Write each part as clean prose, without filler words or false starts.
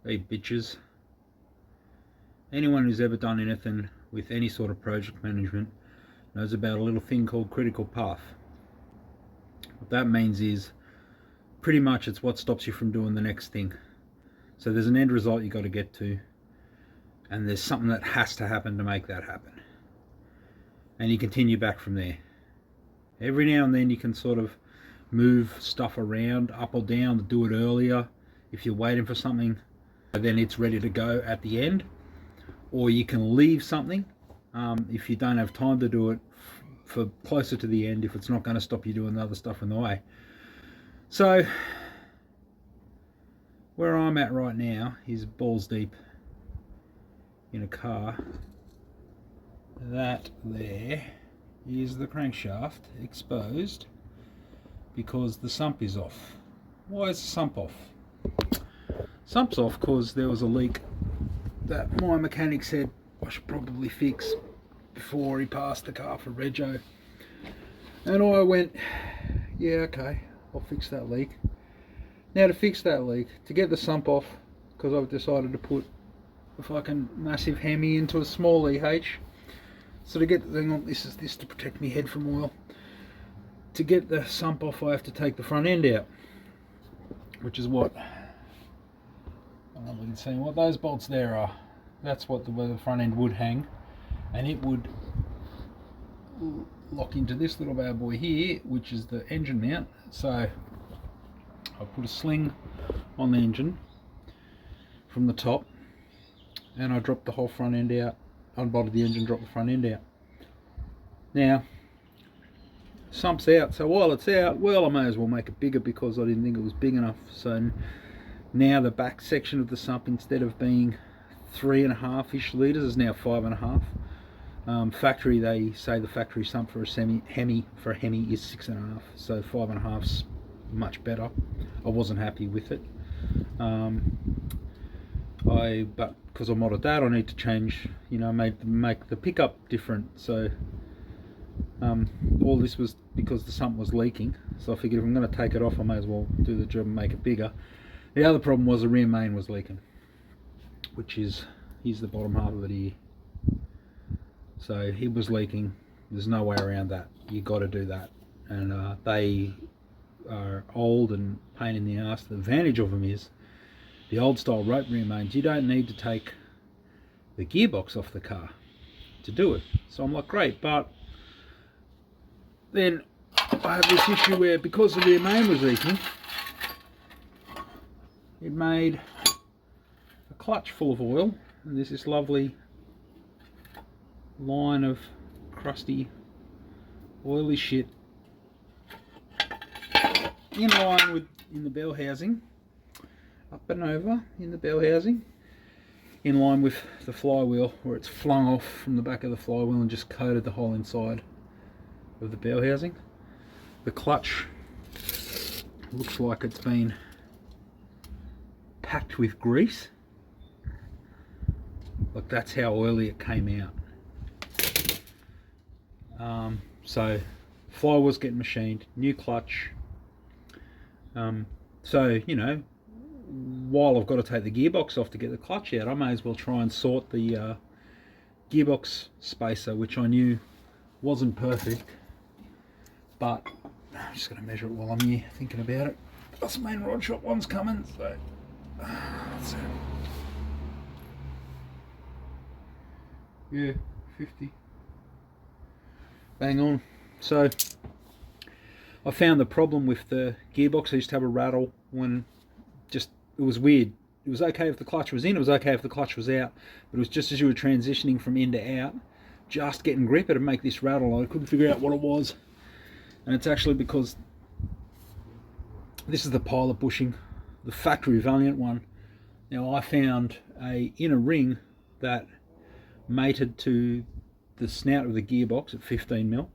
They bitches. Anyone who's ever done anything with any sort of project management knows about a little thing called critical path. What that means is pretty much it's what stops you from doing the next thing. So there's an end result you got to get to, and there's something that has to happen to make that happen. And you continue back from there. Every now and then you can sort of move stuff around up or down to do it earlier if you're waiting for something, then it's ready to go at the end. Or you can leave something if you don't have time to do it for closer to the end, if it's not going to stop you doing the other stuff in the way. So where I'm at right now is balls deep in a car. That there is the crankshaft exposed because the sump is off. Why is the sump off? Sump's off because there was a leak that my mechanic said I should probably fix before he passed the car for rego. And I went, yeah, okay, I'll fix that leak. Now to fix that leak, to get the sump off, because I've decided to put a fucking massive Hemi into a small EH. So to get the thing on, this is this to protect my head from oil. To get the sump off, I have to take the front end out, which is what, I don't know if you can see what those bolts there are. That's what where the front end would hang, and it would lock into this little bad boy here, which is the engine mount. So I put a sling on the engine from the top, and I dropped the whole front end out, unbolted the engine, dropped the front end out. Now, sump's out, so while it's out, well, I may as well make it bigger because I didn't think it was big enough. So now the back section of the sump, instead of being 3.5-ish litres, is now 5.5. Factory, they say the factory sump for a Hemi is 6.5, so 5.5's much better. I wasn't happy with it. But because I modded that, I need to change, make the pickup different. So all this was because the sump was leaking. So I figured if I'm going to take it off, I may as well do the job and make it bigger. The other problem was the rear main was leaking, which is, here's the bottom half of it here. So it was leaking. There's no way around that. You got to do that. And they are old and pain in the ass. The advantage of them is the old style rope rear mains. You don't need to take the gearbox off the car to do it. So I'm like, great, but then I have this issue where because the rear main was leaking, it made a clutch full of oil, and there's this lovely line of crusty oily shit in line with in the bell housing, up and over in the bell housing, in line with the flywheel, where it's flung off from the back of the flywheel and just coated the whole inside of the bell housing. The clutch looks like it's been packed with grease. Like, that's how oily it came out. So flywheel's getting machined, new clutch. So while I've got to take the gearbox off to get the clutch out, I may as well try and sort the gearbox spacer, which I knew wasn't perfect, but I'm just going to measure it while I'm here thinking about it. Plus main rod shop one's coming, so yeah, 50. Bang on. So I found the problem with the gearbox. I used to have a rattle when it was weird. It was okay if the clutch was in, it was okay if the clutch was out, but it was just as you were transitioning from in to out, just getting grip, it'd make this rattle. I couldn't figure out what it was. And it's actually because this is the pilot bushing, the factory Valiant one. Now I found a inner ring that mated to the snout of the gearbox at 15mm,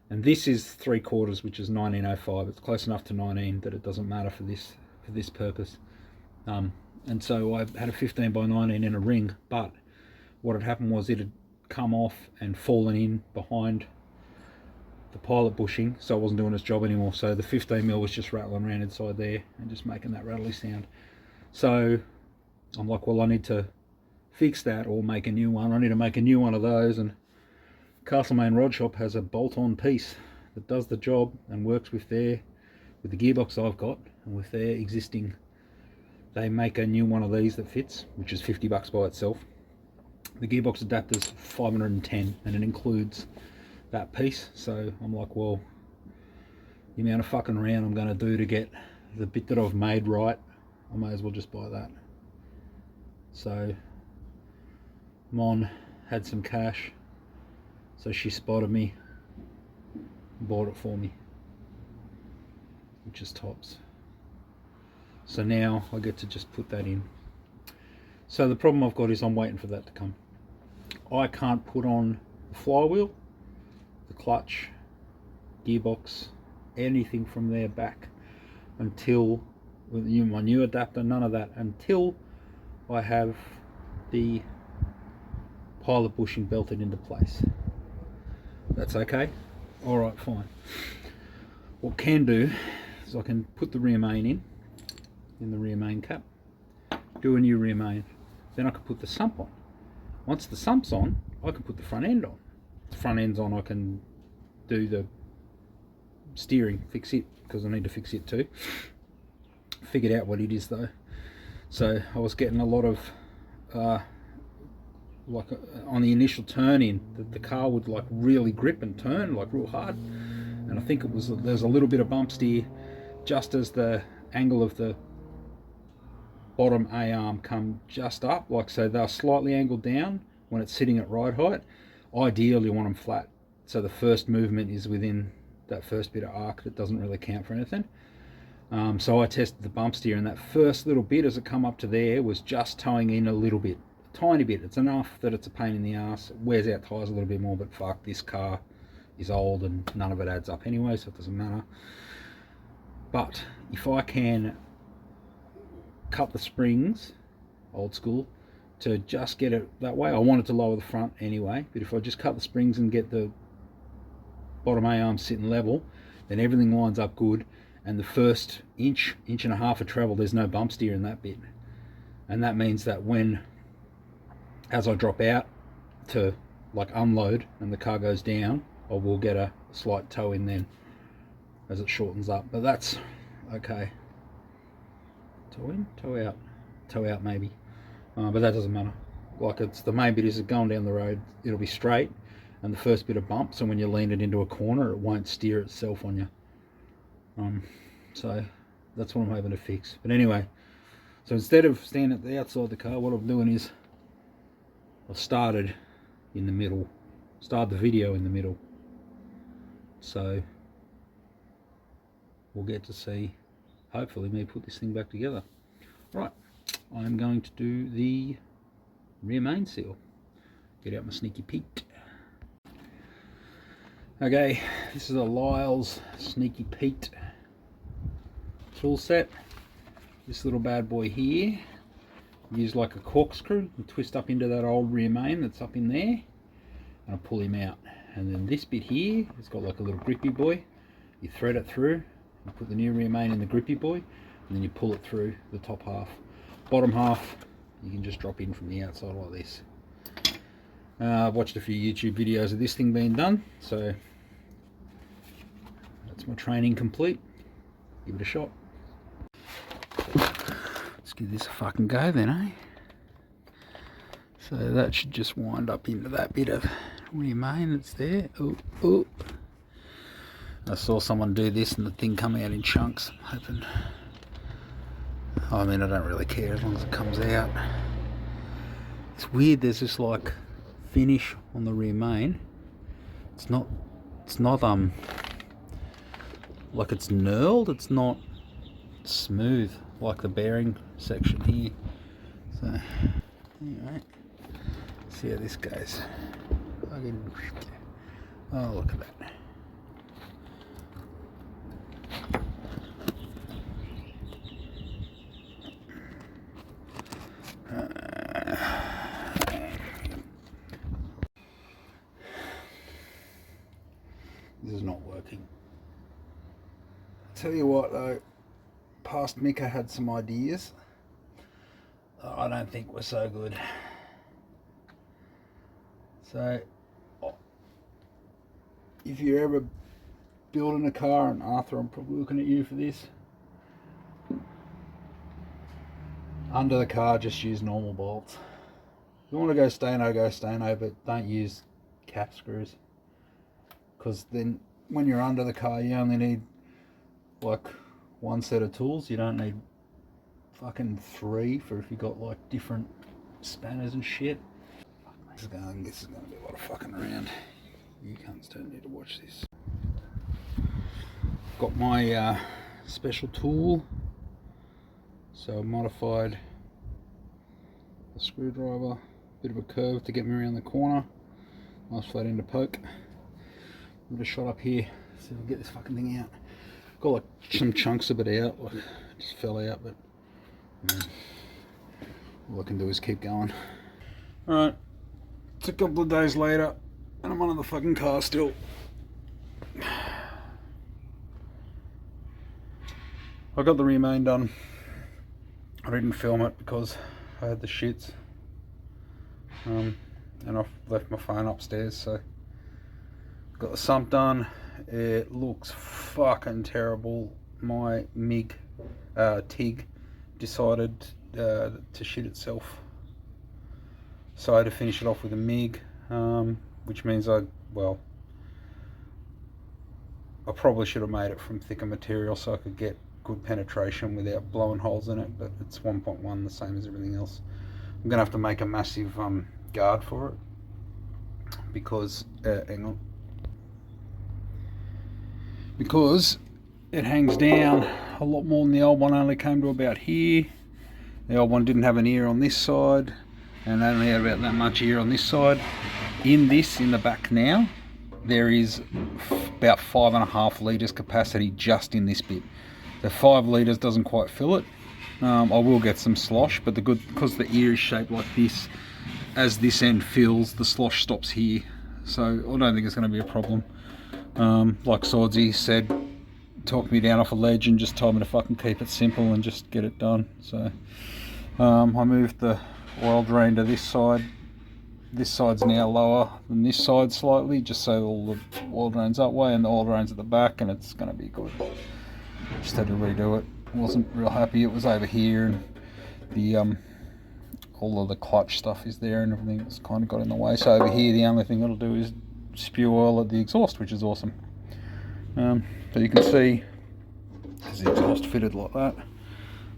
and this is 3/4, which is 1905. It's close enough to 19 that it doesn't matter for this purpose. And so I had a 15x19 in a ring, but what had happened was it had come off and fallen in behind the pilot bushing, so it wasn't doing its job anymore. So the 15mm was just rattling around inside there and just making that rattly sound. So I'm like, well, I need to fix that or make a new one. I need to make a new one of those, and Castlemaine Rod Shop has a bolt-on piece that does the job and works with the gearbox I've got and with their existing. They make a new one of these that fits, which is $50 by itself. The gearbox adapter's $510 and it includes that piece. So I'm like, well, the amount of fucking round I'm going to do to get the bit that I've made right, I may as well just buy that. So Mon had some cash, so she spotted me and bought it for me, which is tops. So now I get to just put that in. So the problem I've got is I'm waiting for that to come. I can't put on the flywheel, the clutch, gearbox, anything from there back until, with my new adapter, none of that, until I have the pilot bushing belted into place. That's okay? Alright, fine. What I can do is I can put the rear main in the rear main cap, do a new rear main, then I can put the sump on. Once the sump's on, I can put the front end on. If the front end's on, I can do the steering, fix it, because I need to fix it too. Figured out what it is though. So I was getting a lot of like on the initial turn in, the car would like really grip and turn like real hard, and I think it was, there's a little bit of bump steer just as the angle of the bottom A-arm come just up, like so they're slightly angled down when it's sitting at ride height. Ideally you want them flat, so the first movement is within that first bit of arc that doesn't really count for anything. So I tested the bump steer, and that first little bit as it come up to there was just towing in a little bit, a tiny bit. It's enough that it's a pain in the ass. It wears out tyres a little bit more, but fuck, this car is old and none of it adds up anyway, so it doesn't matter. But if I can cut the springs, old school, to just get it that way, I wanted to lower the front anyway, but if I just cut the springs and get the bottom A-arm sitting level, then everything lines up good, and the first inch and a half of travel, there's no bump steer in that bit. And that means that when, as I drop out to like unload and the car goes down, I will get a slight toe in then as it shortens up. But that's okay. Toe in, toe out maybe. But that doesn't matter. Like, it's the main bit is going down the road, it'll be straight, and the first bit of bump, so when you lean it into a corner, it won't steer itself on you. So that's what I'm hoping to fix. But anyway, so instead of standing at the outside of the car, what I'm doing is I've started in the middle, started the video in the middle. So we'll get to see, hopefully, me put this thing back together. Right, I'm going to do the rear main seal. Get out my Sneaky Pete. Okay, this is a Lyle's Sneaky Pete tool set. This little bad boy here, use like a corkscrew and twist up into that old rear main that's up in there, and I pull him out. And then this bit here, it's got like a little grippy boy. You thread it through, you put the new rear main in the grippy boy, and then you pull it through the top half. Bottom half, you can just drop in from the outside like this. I've watched a few YouTube videos of this thing being done, so that's my training complete. Give it a shot. Let's give this a fucking go then, eh? So that should just wind up into that bit of rear main that's there. Ooh, ooh. I saw someone do this and the thing come out in chunks. I'm hoping, I mean, I don't really care as long as it comes out. It's weird, there's this like finish on the rear main. It's not like it's knurled, it's not smooth like the bearing section here. So anyway, see how this goes. Oh, look at that. This is not working. Tell you what though, past Mika had some ideas. I don't think were so good. So if you're ever building a car, and Arthur, I'm probably looking at you for this, under the car just use normal bolts. If you want to go Steno, but don't use cap screws, because then when you're under the car you only need like one set of tools. You don't need fucking three for if you got like different spanners and shit. This is going to be a lot of fucking around. You cunts don't need to watch this. Got my special tool. So I modified the screwdriver, bit of a curve to get me around the corner. Nice flat end to poke. Give it a shot up here, see if I can get this fucking thing out. Got like some chunks of it out, like it just fell out, but all I can do is keep going. Alright, it's a couple of days later and I'm under the fucking car still. I got the rear main done. I didn't film it because I had the shits, and I've left my phone upstairs, so got the sump done. It looks fucking terrible. My TIG decided to shit itself, so I had to finish it off with a MIG, which means I probably should have made it from thicker material so I could get good penetration without blowing holes in it, but it's 1.1, the same as everything else. I'm gonna have to make a massive guard for it because hang on, because it hangs down a lot more than the old one. Only came to about here. The old one didn't have an ear on this side and only had about that much ear on this side. In the back now, there is about 5.5 litres capacity just in this bit. The 5 litres doesn't quite fill it. I will get some slosh, but because the ear is shaped like this, as this end fills, the slosh stops here. So I don't think it's going to be a problem. Like Swordsy said, talked me down off a ledge and just told me to fucking keep it simple and just get it done. So I moved the oil drain to this side. This side's now lower than this side slightly, just so all the oil drain's that way and the oil drain's at the back, and it's going to be good. Just had to redo it. Wasn't real happy. It was over here, and the all of the clutch stuff is there, and everything that's kind of got in the way. So over here, the only thing it'll do is spew oil at the exhaust, which is awesome. So you can see there's the exhaust fitted like that.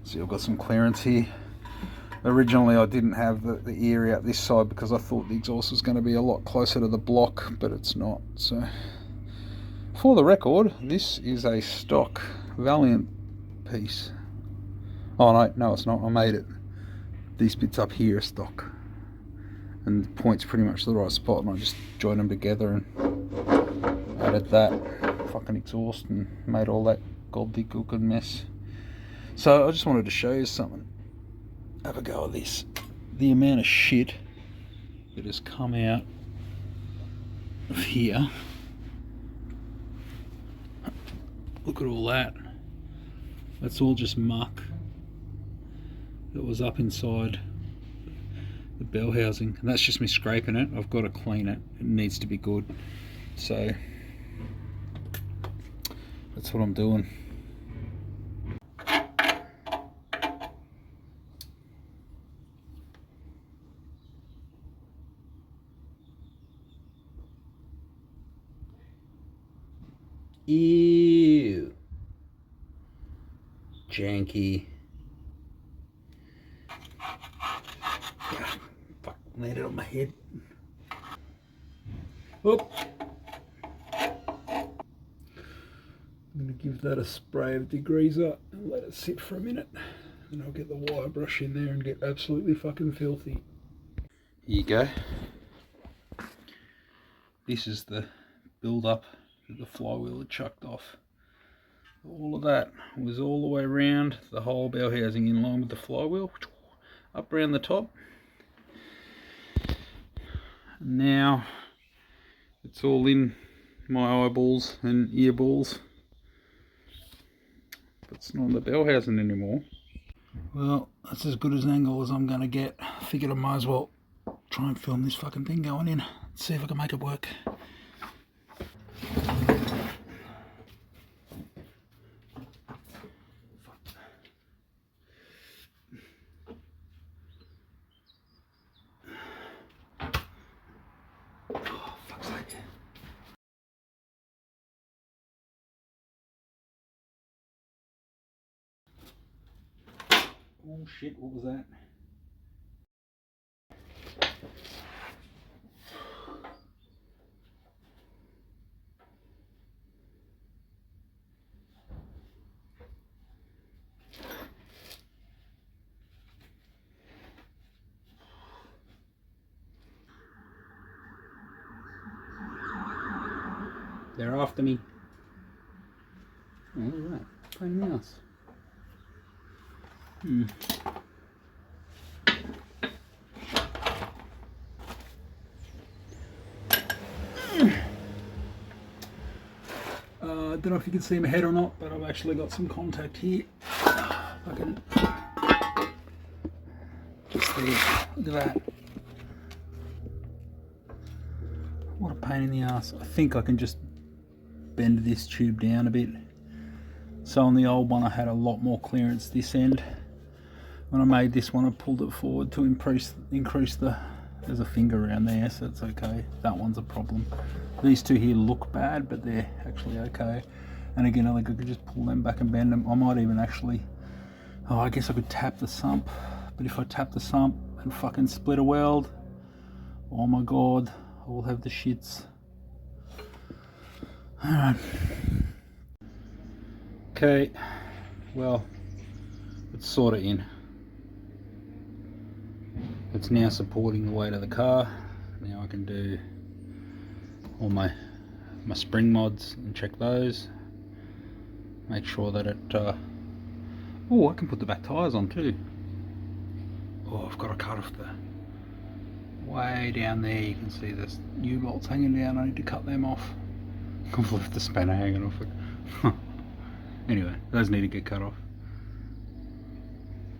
See, I've got some clearance here. Originally, I didn't have the ear out this side because I thought the exhaust was going to be a lot closer to the block, but it's not. So, for the record, this is a stock Valiant piece. Oh no, it's not. I made it. These bits up here are stock, and the point's pretty much the right spot, and I just joined them together and added that fucking exhaust and made all that gobbledygook mess. So I just wanted to show you something. Have a go at this. The amount of shit that has come out of here. Look at all that. That's all just muck that was up inside the bell housing, and that's just me scraping it. I've got to clean it. It needs to be good. So that's what I'm doing. Ew. Janky. Fuck, landed on my head. Whoop. I'm going to give that a spray of degreaser and let it sit for a minute. And I'll get the wire brush in there and get absolutely fucking filthy. Here you go. This is the build up that the flywheel had chucked off. All of that was all the way around the whole bell housing in line with the flywheel, up around the top. Now it's all in my eyeballs and earballs, but it's not the bell housing anymore. Well, that's as good as an angle as I'm going to get. I figured I might as well try and film this fucking thing going in. Let's see if I can make it work. Oh, fuck's sake. Oh shit, what was that? They're after me. Oh, look at that. Pain in the ass. I don't know if you can see my head or not, but I've actually got some contact here. I can just there. Look at that. What a pain in the ass. I think I can just bend this tube down a bit. So on the old one I had a lot more clearance this end. When I made this one I pulled it forward to increase the, there's a finger around there, so it's okay. That one's a problem. These two here look bad, but they're actually okay. And again, I think I could just pull them back and bend them. I might even actually, oh, I guess I could tap the sump. But if I tap the sump and fucking split a weld, oh my god, I will have the shits. Alright. Okay, well, it's sort of in. It's now supporting the weight of the car. Now I can do all my spring mods and check those. Make sure that it, oh, I can put the back tyres on too. Oh, I've got to cut off the, way down there you can see this U-bolts hanging down. I need to cut them off. I've left the spanner hanging off it. Anyway, those need to get cut off.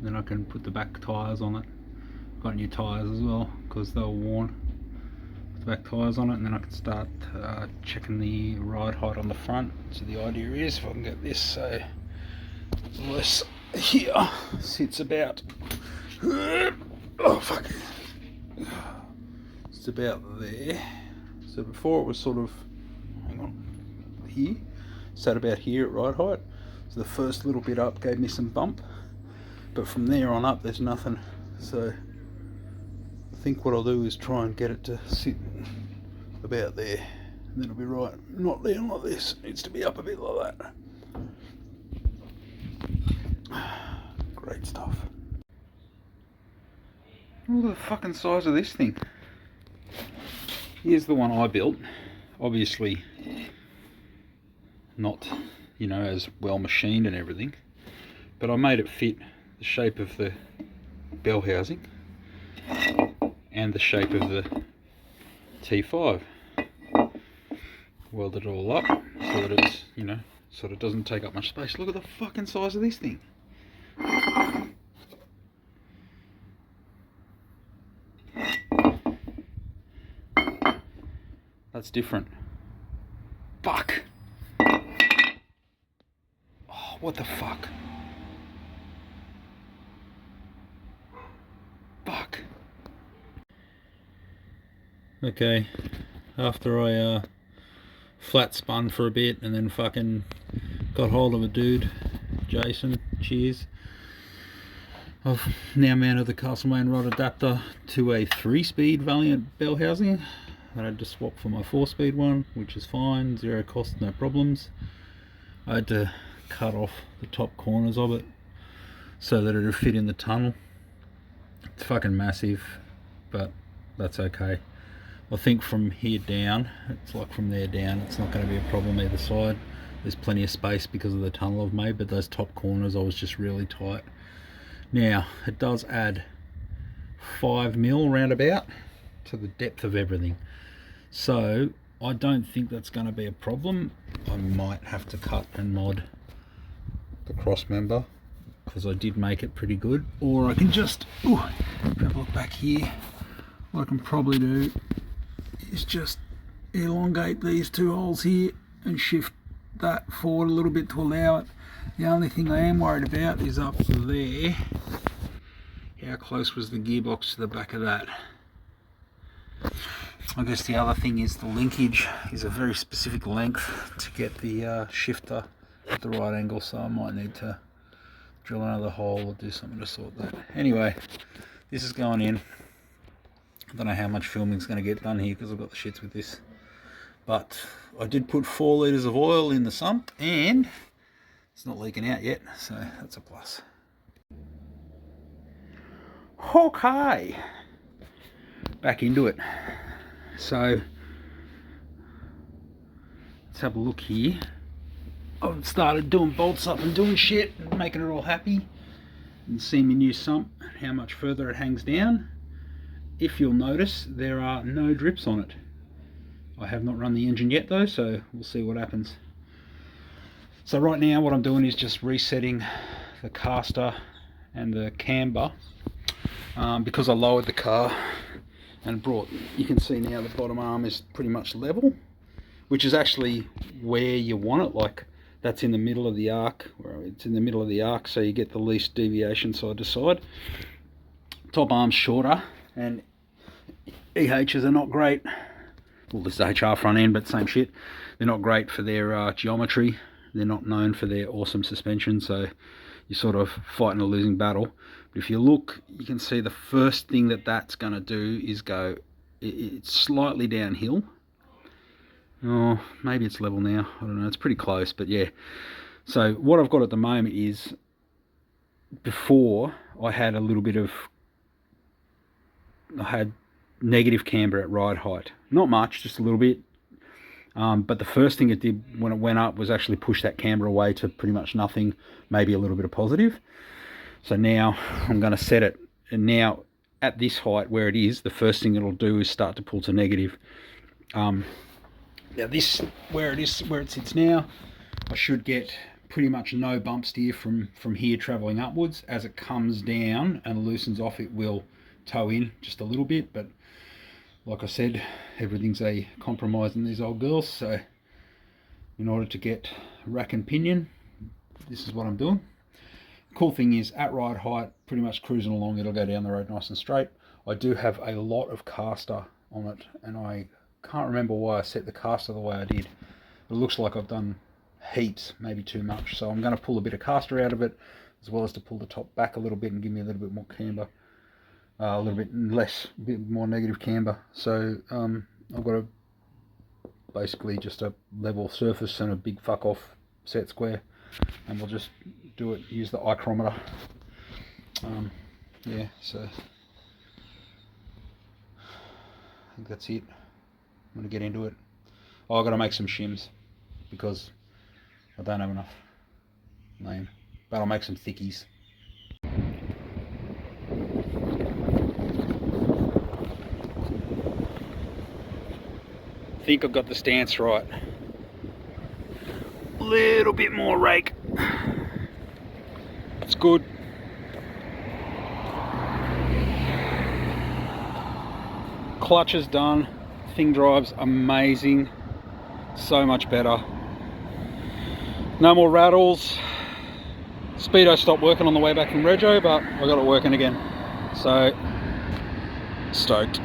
Then I can put the back tyres on it. Got new tyres as well because they were worn. Put the back tyres on it, and then I can start checking the ride height on the front. So the idea is if I can get this so this here sits about, oh fuck, it's about there. So before it was sort of, hang on, here, sat about here at ride height. So the first little bit up gave me some bump, but from there on up there's nothing. So I think what I'll do is try and get it to sit about there, and then it'll be right. Not down like this, it needs to be up a bit like that. Great stuff. Look at the fucking size of this thing. Here's the one I built. Obviously not, you know, as well machined and everything, but I made it fit the shape of the bell housing and the shape of the T5. Welded it all up so that it's, you know, sort of doesn't take up much space. Look at the fucking size of this thing. That's different. Fuck. Oh, what the fuck? Fuck. Okay, after I flat spun for a bit and then fucking got hold of a dude, Jason, cheers. I've now mounted the Castlemaine rod adapter to a 3-speed Valiant bell housing. I had to swap for my 4-speed one, which is fine, zero cost, no problems. I had to cut off the top corners of it so that it would fit in the tunnel. It's fucking massive, but that's okay. I think from here down, it's like from there down, it's not going to be a problem either side. There's plenty of space because of the tunnel I've made, but those top corners I was just really tight. Now, it does add 5mm roundabout to the depth of everything. So, I don't think that's going to be a problem. I might have to cut and mod the cross member because I did make it pretty good, or I can just have a look back here. What I can probably do is just elongate these two holes here and shift that forward a little bit to allow it. The only thing I am worried about is up there. How close was the gearbox to the back of that? I guess the other thing is the linkage is a very specific length to get the shifter at the right angle, so I might need to drill another hole or do something to sort that. Anyway, this is going in. I don't know how much filming is going to get done here because I've got the shits with this. But I did put 4 litres of oil in the sump and it's not leaking out yet, so that's a plus. Okay, back into it. So let's have a look here. I've started doing bolts up and doing shit and making it all happy. And see my new sump, how much further it hangs down. If you'll notice, there are no drips on it. I have not run the engine yet though, so we'll see what happens. So right now what I'm doing is just resetting the caster and the camber, because I lowered the car and brought, you can see now the bottom arm is pretty much level, which is actually where you want it. Like that's in the middle of the arc, it's in the middle of the arc, so you get the least deviation side to side. Top arm's shorter, and EHs are not great. Well, this is HR front end, but same shit. They're not great for their geometry. They're not known for their awesome suspension, so you're sort of fighting a losing battle. But if you look, you can see the first thing that that's going to do is go, it's slightly downhill. Oh, maybe it's level now. I don't know. It's pretty close, but yeah. So what I've got at the moment is, before I had a little bit of, I had negative camber at ride height. Not much, just a little bit. But the first thing it did when it went up was actually push that camber away to pretty much nothing, maybe a little bit of positive. So now I'm going to set it, and now at this height where it is, the first thing it'll do is start to pull to negative. Now this, where it sits now, I should get pretty much no bump steer from here traveling upwards. As it comes down and loosens off, it will toe in just a little bit, but like I said, everything's a compromise in these old girls, so in order to get rack and pinion, this is what I'm doing. Cool thing is, at ride height, pretty much cruising along, it'll go down the road nice and straight. I do have a lot of caster on it, and I can't remember why I set the caster the way I did. It looks like I've done heaps, maybe too much, so I'm going to pull a bit of caster out of it, as well as to pull the top back a little bit and give me a little bit more camber. A little bit less, a bit more negative camber. So I've got basically just a level surface and a big fuck off set square, and we'll just do it, use the ichrometer. Yeah, so I think that's it. I'm going to get into it. Oh, I've got to make some shims because I don't have enough lane, but I'll make some thickies. I think I've got the stance right. A little bit more rake. It's good. Clutch is done. Thing drives amazing. So much better. No more rattles. Speedo stopped working on the way back from Rego, but I got it working again. So, stoked.